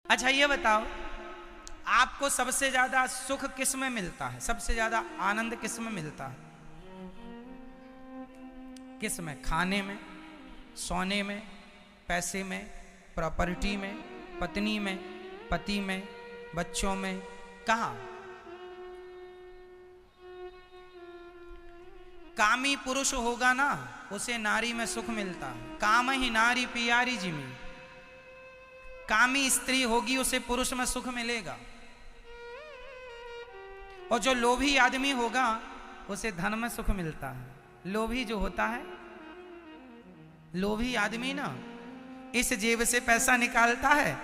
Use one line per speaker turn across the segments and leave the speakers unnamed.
अच्छा ये बताओ, आपको सबसे ज्यादा सुख किस में मिलता है? सबसे ज्यादा आनंद किस में मिलता है? किस में? खाने में, सोने में, पैसे में, प्रॉपर्टी में, पत्नी में, पति में, बच्चों में? कहां? कामी पुरुष होगा ना, उसे नारी में सुख मिलता है। काम ही नारी पियारी जिमी। कामी स्त्री होगी, उसे पुरुष में सुख मिलेगा। और जो लोभी आदमी होगा, उसे धन में सुख मिलता है। लोभी जो होता है, लोभी आदमी ना, इस जेब से पैसा निकालता है,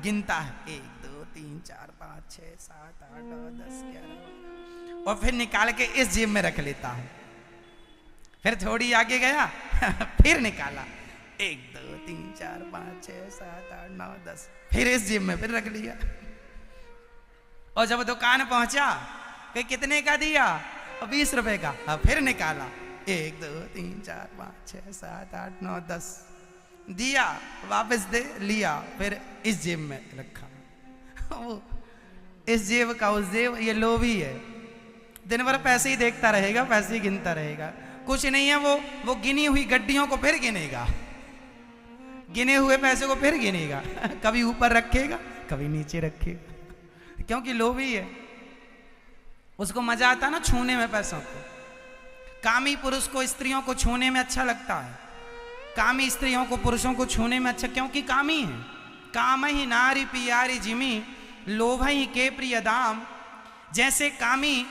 गिनता है 1 2 3 4 5 6 7 8 9 10 11, और फिर निकाल के इस जेब में रख लेता है। फिर थोड़ी आगे गया फिर निकाला 1 2 3 4 5 6 7 8 9 10, फिर इस जेब में फिर रख लिया। और जब दुकान पहुंचा कि कितने का दिया? 20 रुपए का। फिर निकाला 1 2 3 4 5 6 7 8 9 10, दिया, वापस दे, लिया, फिर इस जेब में रखा। वो इस जेब का उस जेब, ये लोभी है। दिन भर पैसे ही देखता रहेगा, पैसे ही गिनता रहेगा। कुछ नहीं है, वो गिनी हुई गड्डियों को फिर गिनेगा, गिने हुए पैसे को फिर गिनेगा। कभी ऊपर रखेगा, कभी नीचे रखेगा, क्योंकि लोभी है। उसको मजा आता ना छूने में पैसों को। कामी पुरुष को स्त्रियों को छूने में अच्छा लगता है, कामी स्त्रियों को पुरुषों को छूने में अच्छा, क्योंकि कामी है। काम ही नारी पियारी जिमी, लोभ ही के प्रिय दाम। जैसे कामी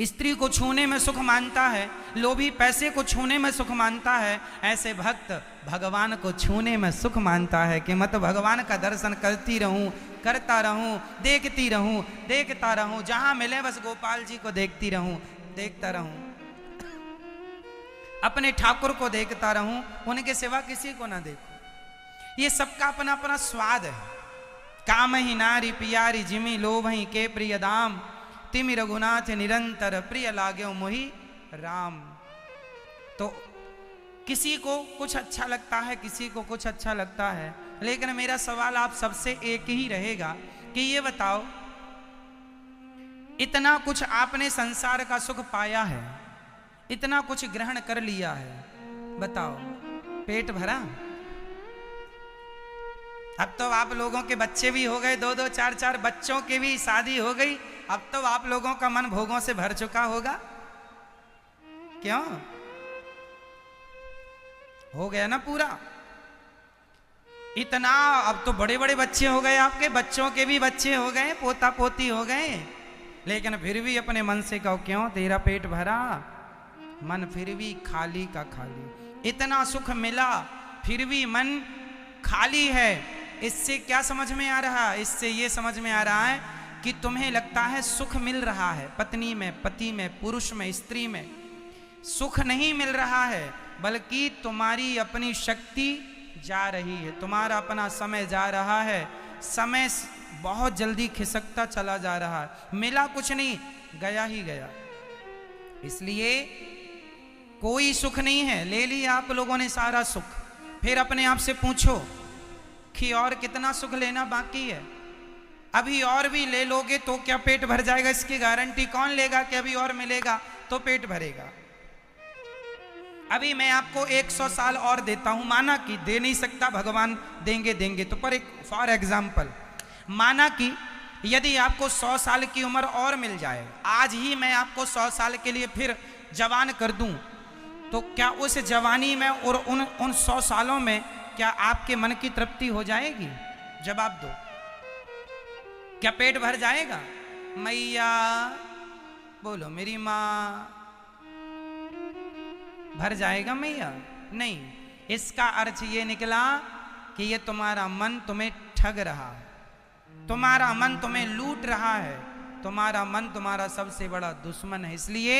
स्त्री को छूने में सुख मानता है, लोभी पैसे को छूने में सुख मानता है, ऐसे भक्त भगवान को छूने में सुख मानता है कि मत भगवान का दर्शन करती रहूं, करता रहूं, देखती रहूं, देखता रहूं, जहां मिले बस गोपाल जी को देखती रहूं, देखता रहूं, अपने ठाकुर को देखता रहूं, उनके सिवा किसी को ना देखूं। ये सबका अपना अपना स्वाद है। काम ही नारी पियारी जिमी, लोभ ही के प्रिय दाम। तिमि रघुनाथ निरंतर, प्रिय लाग्यो मोहि राम। तो किसी को कुछ अच्छा लगता है, किसी को कुछ अच्छा लगता है, लेकिन मेरा सवाल आप सबसे एक ही रहेगा कि ये बताओ, इतना कुछ आपने संसार का सुख पाया है, इतना कुछ ग्रहण कर लिया है, बताओ पेट भरा? अब तो आप लोगों के बच्चे भी हो गए, 2 2 4 4 बच्चों की भी शादी हो गई। अब तो आप लोगों का मन भोगों से भर चुका होगा। क्यों? हो गया ना पूरा? इतना, अब तो बड़े बड़े बच्चे हो गए, आपके बच्चों के भी बच्चे हो गए, पोता पोती हो गए, लेकिन फिर भी अपने मन से कहो, क्यों तेरा पेट भरा? मन फिर भी खाली का खाली। इतना सुख मिला फिर भी मन खाली है। इससे क्या समझ में आ रहा है? इससे ये समझ में आ रहा है कि तुम्हें लगता है सुख मिल रहा है, पत्नी में, पति में, पुरुष में, स्त्री में सुख नहीं मिल रहा है, बल्कि तुम्हारी अपनी शक्ति जा रही है, तुम्हारा अपना समय जा रहा है। समय बहुत जल्दी खिसकता चला जा रहा है, मिला कुछ नहीं, गया ही गया। इसलिए कोई सुख नहीं है, ले लिया आप लोगों ने सारा सुख। फिर अपने आप से पूछो कि और कितना सुख लेना बाकी है? अभी और भी ले लोगे तो क्या पेट भर जाएगा? इसकी गारंटी कौन लेगा कि अभी और मिलेगा तो पेट भरेगा? अभी मैं आपको 100 साल और देता हूं, माना कि दे नहीं सकता, भगवान देंगे देंगे तो, पर एक फॉर एग्जाम्पल माना कि यदि आपको 100 साल की उम्र और मिल जाए, आज ही मैं आपको 100 साल के लिए फिर जवान कर दूं, तो क्या उस जवानी में और उन 100 सालों में क्या आपके मन की तृप्ति हो जाएगी? जवाब दो, क्या पेट भर जाएगा? मैया बोलो, मेरी माँ, भर जाएगा मैया? नहीं। इसका अर्थ ये निकला कि ये तुम्हारा मन तुम्हें ठग रहा है, तुम्हारा मन तुम्हें लूट रहा है, तुम्हारा मन तुम्हारा सबसे बड़ा दुश्मन है। इसलिए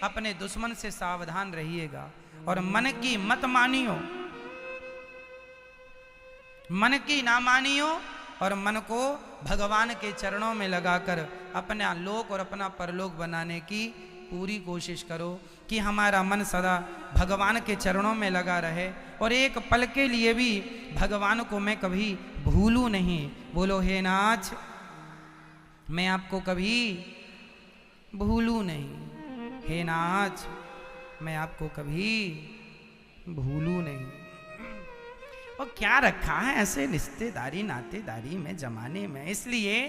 अपने दुश्मन से सावधान रहिएगा और मन की मत मानियो, मन की ना मानियो, और मन को भगवान के चरणों में लगाकर अपना लोक और अपना परलोक बनाने की पूरी कोशिश करो कि हमारा मन सदा भगवान के चरणों में लगा रहे और एक पल के लिए भी भगवान को मैं कभी भूलूं नहीं। बोलो हे नाथ, मैं आपको कभी भूलूं नहीं। हे नाथ, मैं आपको कभी भूलूं नहीं। और क्या रखा है ऐसे रिश्तेदारी नातेदारी में, जमाने में, इसलिए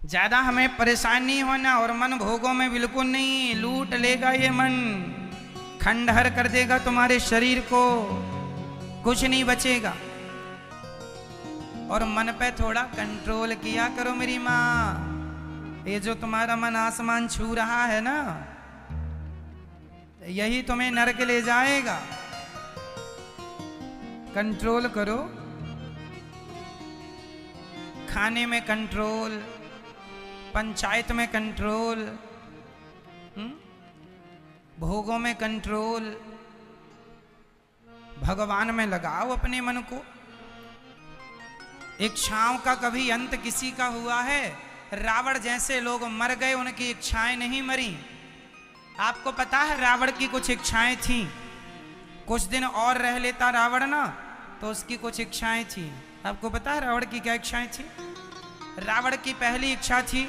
ज्यादा हमें परेशानी होना और मन भोगों में बिल्कुल नहीं। लूट लेगा ये मन, खंडहर कर देगा तुम्हारे शरीर को, कुछ नहीं बचेगा। और मन पे थोड़ा कंट्रोल किया करो मेरी माँ। ये जो तुम्हारा मन आसमान छू रहा है ना, यही तुम्हें नरक ले जाएगा। कंट्रोल करो, खाने में कंट्रोल, पंचायत में कंट्रोल, भोगों में कंट्रोल, भगवान में लगाओ अपने मन को। इच्छाओं का कभी अंत किसी का हुआ है? रावण जैसे लोग मर गए, उनकी इच्छाएं नहीं मरी। आपको पता है रावण की कुछ इच्छाएं थी, कुछ दिन और रह लेता रावण ना तो उसकी कुछ इच्छाएं थी। आपको पता है रावण की क्या इच्छाएं थी? रावण की पहली इच्छा थी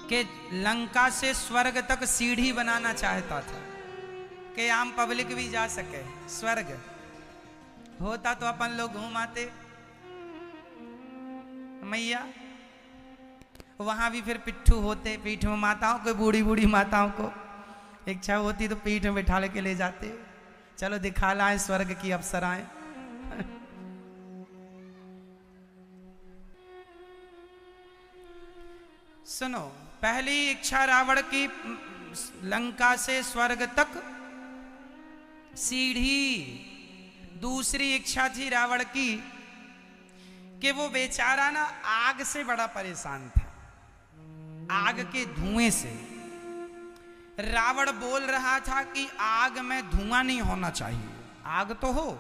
कि लंका से स्वर्ग तक सीढ़ी बनाना चाहता था कि आम पब्लिक भी जा सके। स्वर्ग होता तो अपन लोग घूमाते मैया, वहां भी फिर पिट्ठू होते, पीठ में माताओं को, बूढ़ी बूढ़ी माताओं को इच्छा होती तो पीठ में बैठा के ले जाते, चलो दिखा लाए स्वर्ग की अप्सराएं। सुनो, पहली इच्छा रावण की लंका से स्वर्ग तक सीढ़ी। दूसरी इच्छा थी रावण की कि वो बेचारा ना आग से बड़ा परेशान था, आग के धुएं से। रावण बोल रहा था कि आग में धुआं नहीं होना चाहिए, आग तो हो,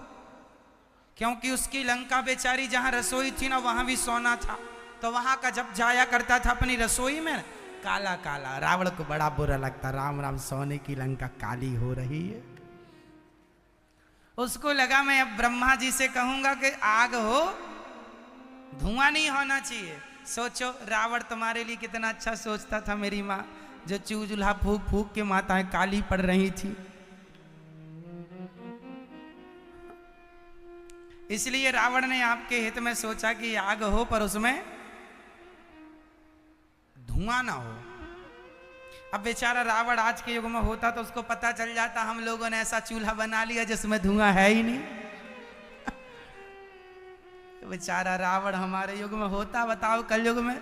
क्योंकि उसकी लंका बेचारी जहां रसोई थी ना वहां भी सोना था, तो वहां का जब जाया करता था अपनी रसोई में काला काला, रावण को बड़ा बुरा लगता, राम राम सोने की लंका काली हो रही है। उसको लगा मैं अब ब्रह्मा जी से कहूंगा कि आग हो, धुआं नहीं होना चाहिए। सोचो रावण तुम्हारे लिए कितना अच्छा सोचता था मेरी माँ, जो चूल्हा फूक फूक के माताएं काली पड़ रही थी। इसलिए रावण ने आपके हित में सोचा कि आग हो पर उसमें धुआं ना हो। अब बेचारा रावण आज के युग में होता तो उसको पता चल जाता हम लोगों ने ऐसा चूल्हा बना लिया जिसमें धुआं है ही नहीं। बेचारा रावण हमारे युग में होता, बताओ कल युग में,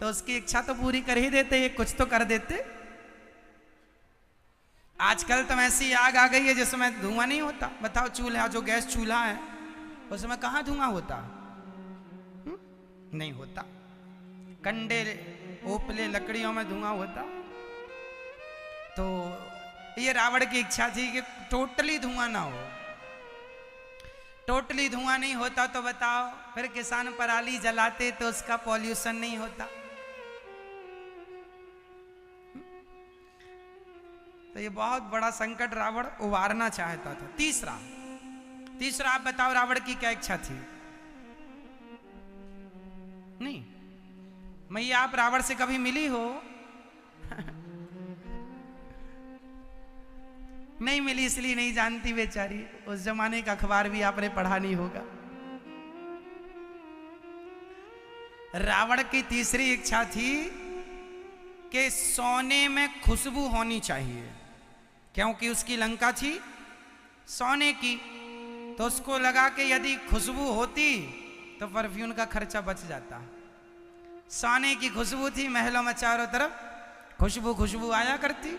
तो उसकी इच्छा तो पूरी कर ही देते, ये कुछ तो कर देते। आजकल तो ऐसी आग आ गई है जिसमें धुआं नहीं होता। बताओ चूल्हा, जो गैस चूल्हा है उसमें कहाँ धुआं होता? नहीं होता। कंडे ओपले लकड़ियों में धुआं होता। तो ये रावण की इच्छा थी कि टोटली धुआं ना हो। टोटली धुआं नहीं होता तो बताओ फिर किसान पराली जलाते तो उसका पॉल्यूशन नहीं होता। तो ये बहुत बड़ा संकट रावण उबारना चाहता था। तीसरा आप बताओ रावण की क्या इच्छा थी? नहीं, मैया आप रावण से कभी मिली हो? नहीं मिली इसलिए नहीं जानती बेचारी। उस जमाने का अखबार भी आपने पढ़ा नहीं होगा। रावण की तीसरी इच्छा थी कि सोने में खुशबू होनी चाहिए, क्योंकि उसकी लंका थी सोने की। तो उसको लगा कि यदि खुशबू होती तो परफ्यूम का खर्चा बच जाता। सोने की खुशबू थी, महलों में चारों तरफ खुशबू आया करती,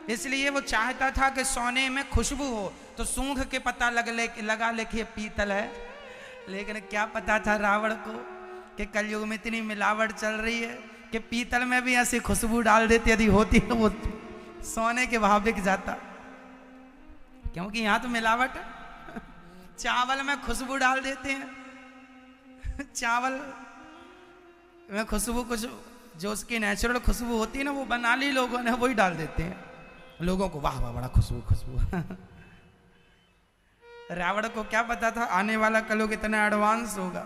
इसलिए वो चाहता था कि सोने में खुशबू हो। तो सूंघ के पता लगा ले कि पीतल है। लेकिन क्या पता था रावण को कि कलयुग में इतनी मिलावट चल रही है कि पीतल में भी ऐसी खुशबू डाल देती, यदि होती तो वो सोने के भाव बिक जाता, क्योंकि यहां तो मिलावट है। चावल में खुशबू डाल देते हैं, चावल में खुशबू कुछ जो उसकी नेचुरल खुशबू होती है ना, वो बना ली लोगों ने, वही डाल देते हैं लोगों को, वाह वाह बड़ा खुशबू खुशबू। रावण को क्या पता था आने वाला कलयुग इतना एडवांस होगा।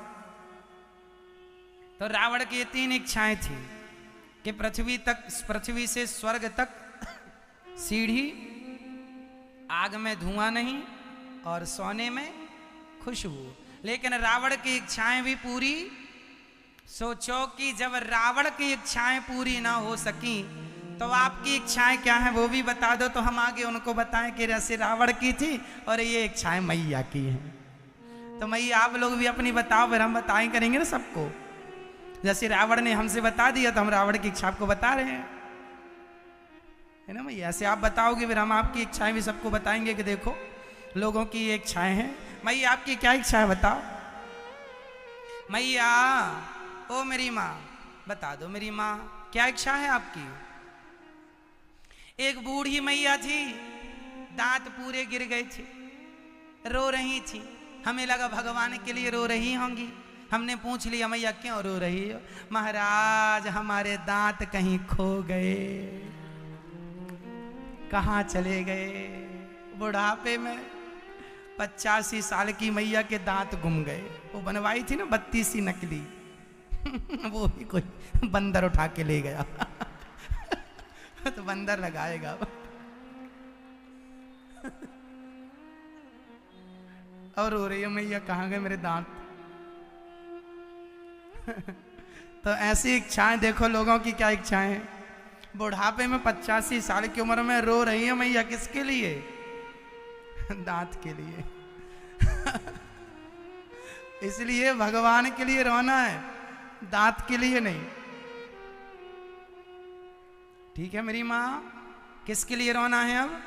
तो रावण की ये 3 इच्छाएं थी कि पृथ्वी से स्वर्ग तक सीढ़ी, आग में धुआं नहीं और सोने में खुशबू। लेकिन रावण की इच्छाएं भी पूरी, सोचो कि जब रावण की इच्छाएं पूरी ना हो सकी तो आपकी इच्छाएं क्या हैं वो भी बता दो, तो हम आगे उनको बताएं कि जैसे रावण की थी और ये इच्छाएं मैया की हैं। तो मैया आप लोग भी अपनी बताओ, फिर हम बताएं करेंगे ना सबको। जैसे रावण ने हमसे बता दिया तो हम रावण की इच्छा आपको बता रहे हैं, है ना मैया? ऐसे आप बताओगे फिर हम आपकी इच्छाएं भी सबको बताएंगे कि देखो लोगों की ये इच्छाएं हैं। मैया आपकी क्या इच्छा है बताओ। मैया, ओ मेरी माँ बता दो, मेरी माँ क्या इच्छा है आपकी? एक बूढ़ी मैया थी, दांत पूरे गिर गए थे, रो रही थी। हमें लगा भगवान के लिए रो रही होंगी। हमने पूछ लिया मैया क्यों रो रही हो? महाराज हमारे दांत कहीं खो गए। कहाँ चले गए? बुढ़ापे में 85 साल की मैया के दांत गुम गए। वो बनवाई थी ना 32 नकली, वो भी कोई बंदर उठा के ले गया। तो बंदर लगाएगा। और रो रही है मैया कहाँ गए मेरे दांत? तो ऐसी इच्छाएं देखो लोगों की क्या इच्छाएं हैं। बुढ़ापे में 85 साल की उम्र में रो रही है मैया, किसके लिए? दांत के लिए। इसलिए भगवान के लिए रोना है, दांत के लिए नहीं। ठीक है मेरी माँ, किसके लिए रोना है अब?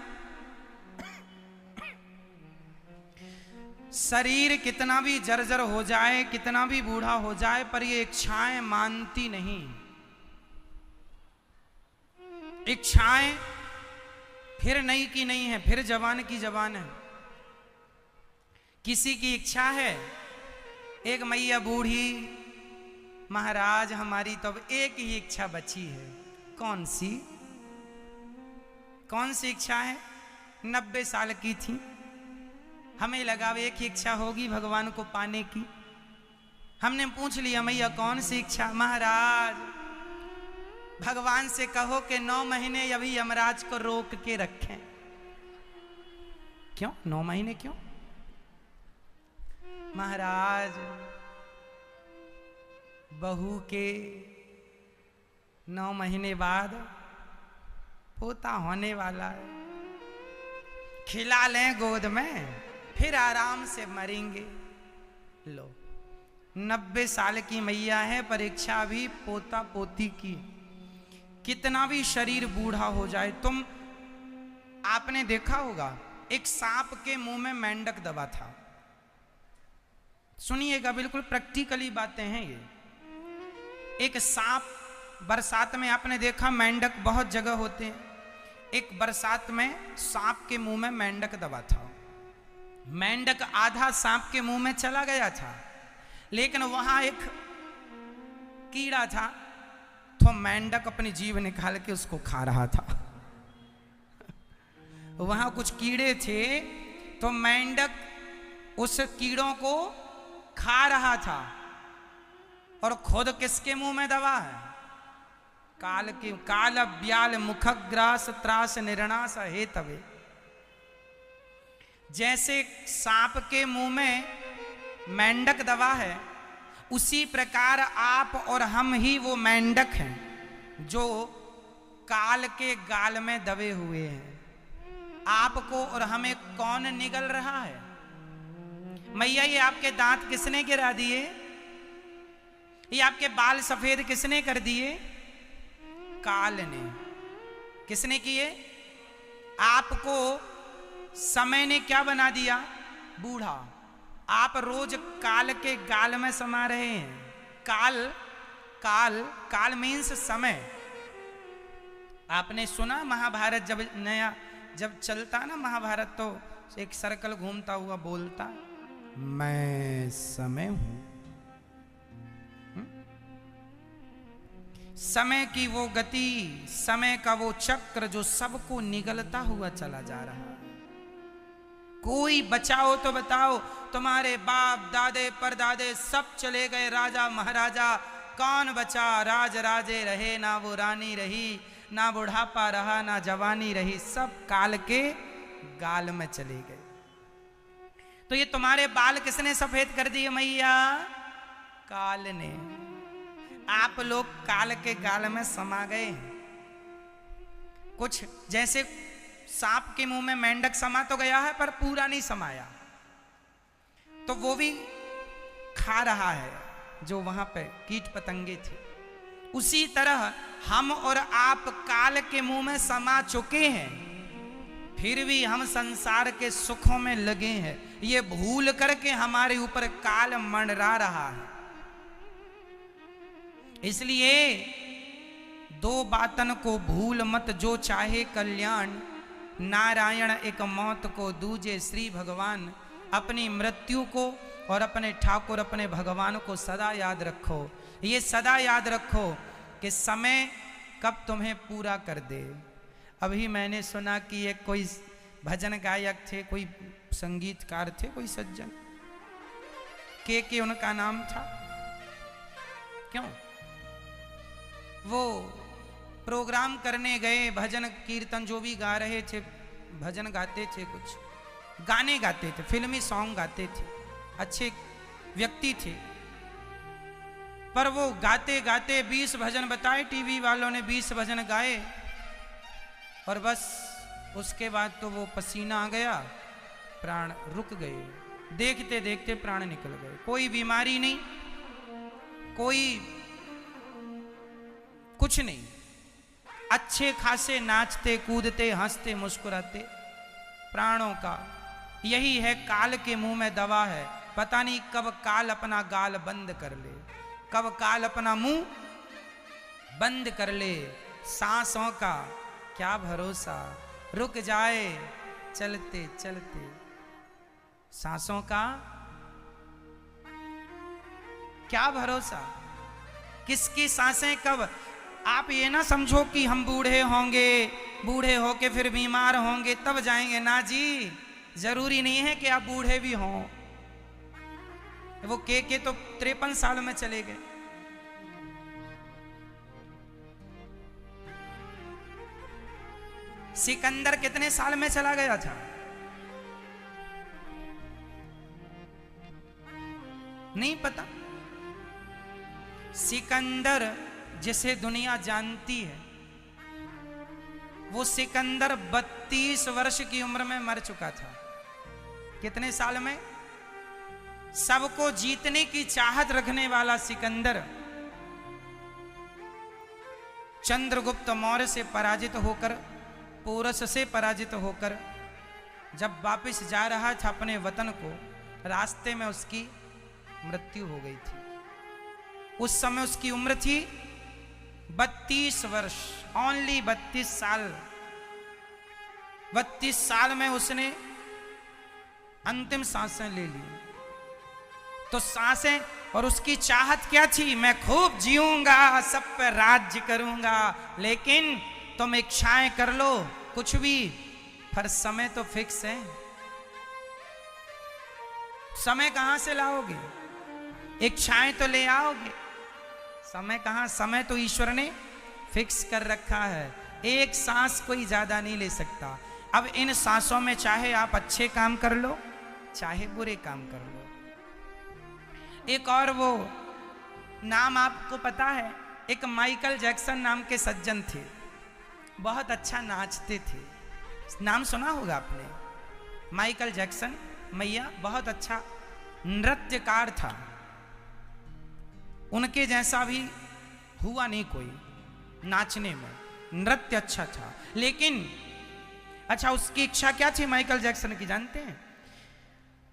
शरीर कितना भी जर्जर हो जाए, कितना भी बूढ़ा हो जाए, पर ये इच्छाएं मानती नहीं। इच्छाएं फिर नई की नहीं है, फिर जवान की जवान है। किसी की इच्छा है, एक मैया बूढ़ी, महाराज हमारी तो अब एक ही इच्छा बची है। कौन सी? कौन सी इच्छा है? 90 साल की थी। हमें लगा एक ही इच्छा होगी भगवान को पाने की। हमने पूछ लिया मैया कौन सी इच्छा? महाराज भगवान से कहो कि 9 महीने अभी यमराज को रोक के रखें। क्यों 9 महीने क्यों? महाराज बहू के 9 महीने बाद पोता होने वाला है, खिला लें गोद में फिर आराम से मरेंगे। लो 90 साल की मैया है, परीक्षा भी पोता पोती की। कितना भी शरीर बूढ़ा हो जाए, तुम आपने देखा होगा एक सांप के मुंह में मेंढक दबा था। सुनिएगा, बिल्कुल प्रैक्टिकली बातें हैं ये। एक सांप, बरसात में आपने देखा मेंढक बहुत जगह होते हैं। एक बरसात में सांप के मुंह में मेंढक दबा था। मेंढक आधा सांप के मुंह में चला गया था, लेकिन वहां एक कीड़ा था, तो मेंढक अपनी जीभ निकाल के उसको खा रहा था। वहां कुछ कीड़े थे, तो मेंढक उस कीड़ों को खा रहा था और खुद किसके मुंह में दबा है? काल ब्याल मुखग्रास त्रास निर्णास हेतवे। जैसे सांप के मुंह में मेंढक दबा है, उसी प्रकार आप और हम ही वो मेंढक हैं जो काल के गाल में दबे हुए हैं। आपको और हमें कौन निगल रहा है? मैया ये आपके दांत किसने गिरा दिए? ये आपके बाल सफेद किसने कर दिए? काल ने। किसने किए? आपको समय ने क्या बना दिया? बूढ़ा। आप रोज काल के गाल में समा रहे हैं। काल मीन्स समय। आपने सुना महाभारत जब चलता ना महाभारत, तो एक सर्कल घूमता हुआ बोलता, मैं समय हूं। समय की वो गति, समय का वो चक्र जो सबको निगलता हुआ चला जा रहा है। कोई बचाओ तो बताओ, तुम्हारे बाप दादे परदादे सब चले गए, राजा महाराजा, कौन बचा? राज राजे रहे, ना वो रानी रही, ना बुढ़ापा रहा, ना जवानी रही, सब काल के गाल में चले गए। तो ये तुम्हारे बाल किसने सफेद कर दिए मैया? काल ने। आप लोग काल के गाल में समा गए। कुछ जैसे सांप के मुंह में मेंढक समा तो गया है पर पूरा नहीं समाया, तो वो भी खा रहा है जो वहां पे कीट पतंगे थे। उसी तरह हम और आप काल के मुंह में समा चुके हैं, फिर भी हम संसार के सुखों में लगे हैं। ये भूल करके हमारे ऊपर काल मंडरा रहा है। इसलिए दो बातन को भूल मत, जो चाहे कल्याण, नारायण एक मौत को दूजे श्री भगवान। अपनी मृत्यु को और अपने ठाकुर अपने भगवान को सदा याद रखो। ये सदा याद रखो कि समय कब तुम्हें पूरा कर दे। अभी मैंने सुना कि एक कोई भजन गायक थे, कोई संगीतकार थे, कोई सज्जन के उनका नाम था। क्यों? वो प्रोग्राम करने गए, भजन कीर्तन जो भी गा रहे थे, भजन गाते थे, कुछ गाने गाते थे, फिल्मी सॉन्ग गाते थे, अच्छे व्यक्ति थे। पर वो गाते गाते 20 भजन बताए, टीवी वालों ने 20 भजन गाए और बस उसके बाद तो वो पसीना आ गया, प्राण रुक गए। देखते देखते प्राण निकल गए। कोई बीमारी नहीं, कोई कुछ नहीं, अच्छे खासे नाचते कूदते हंसते मुस्कुराते। प्राणों का यही है, काल के मुंह में दवा है। पता नहीं कब काल अपना गाल बंद कर ले, कब काल अपना मुंह बंद कर ले। सांसों का क्या भरोसा, रुक जाए चलते चलते। सांसों का क्या भरोसा, किसकी सांसें कब। आप ये ना समझो कि हम बूढ़े होंगे, बूढ़े होके फिर बीमार होंगे तब जाएंगे। ना जी, जरूरी नहीं है कि आप बूढ़े भी हों। वो के तो 53 साल में चले गए। सिकंदर कितने साल में चला गया था? नहीं पता। सिकंदर जिसे दुनिया जानती है, वो सिकंदर 32 वर्ष की उम्र में मर चुका था। कितने साल में? सबको जीतने की चाहत रखने वाला सिकंदर चंद्रगुप्त मौर्य से पराजित होकर, पोरस से पराजित होकर जब वापस जा रहा था अपने वतन को, रास्ते में उसकी मृत्यु हो गई थी। उस समय उसकी उम्र थी 32 वर्ष, ओनली 32 साल। 32 साल में उसने अंतिम सांसें ले ली। तो सांसें, और उसकी चाहत क्या थी? मैं खूब जीऊंगा, सब पर राज्य करूंगा। लेकिन तुम इच्छाएं कर लो कुछ भी, पर समय तो फिक्स है। समय कहां से लाओगे? इच्छाएं तो ले आओगे, समय कहां? समय तो ईश्वर ने फिक्स कर रखा है। एक सांस कोई ज्यादा नहीं ले सकता। अब इन सांसों में चाहे आप अच्छे काम कर लो, चाहे बुरे काम कर लो। एक और वो नाम आपको पता है, एक माइकल जैक्सन नाम के सज्जन थे, बहुत अच्छा नाचते थे। नाम सुना होगा आपने, माइकल जैक्सन मैया। बहुत अच्छा नृत्यकार था, उनके जैसा भी हुआ नहीं कोई नाचने में, नृत्य अच्छा था। लेकिन अच्छा, उसकी इच्छा क्या थी माइकल जैक्सन की जानते हैं?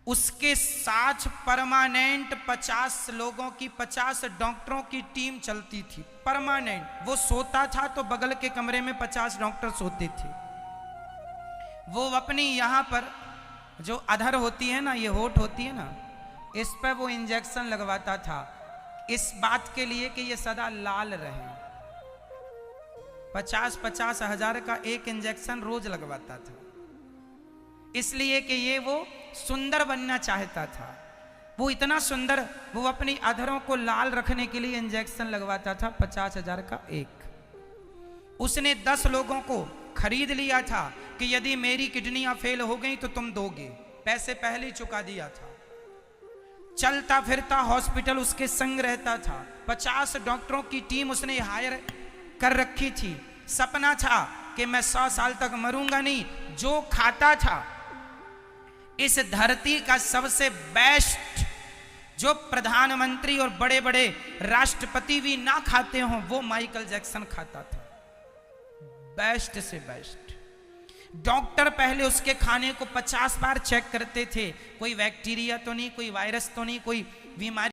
उसके साथ परमानेंट 50 लोगों की, 50 डॉक्टरों की टीम चलती थी, परमानेंट। वो सोता था तो बगल के कमरे में 50 डॉक्टर सोते थे। वो अपनी यहाँ पर जो अधर होती है ना, ये होठ होती है ना, इस पर वो इंजेक्शन लगवाता था, इस बात के लिए कि ये सदा लाल रहे। 50-50 हजार का एक इंजेक्शन रोज लगवाता था, इसलिए कि ये वो सुंदर बनना चाहता था। वो इतना सुंदर, वो अपनी अधरों को लाल रखने के लिए इंजेक्शन लगवाता था 50 हजार का एक। उसने 10 लोगों को खरीद लिया था कि यदि मेरी किडनियां फेल हो गई तो तुम दोगे, पैसे पहले ही चुका दिया था। चलता फिरता हॉस्पिटल उसके संग रहता था। 50 डॉक्टरों की टीम उसने हायर कर रखी थी। सपना था कि मैं 100 साल तक मरूंगा नहीं। जो खाता था, इस धरती का सबसे बेस्ट, जो प्रधानमंत्री और बड़े बड़े राष्ट्रपति भी ना खाते हों, वो माइकल जैक्सन खाता था, बेस्ट से बेस्ट। डॉक्टर पहले उसके खाने को 50 बार चेक करते थे, कोई बैक्टीरिया तो नहीं, कोई वायरस तो नहीं, कोई बीमारी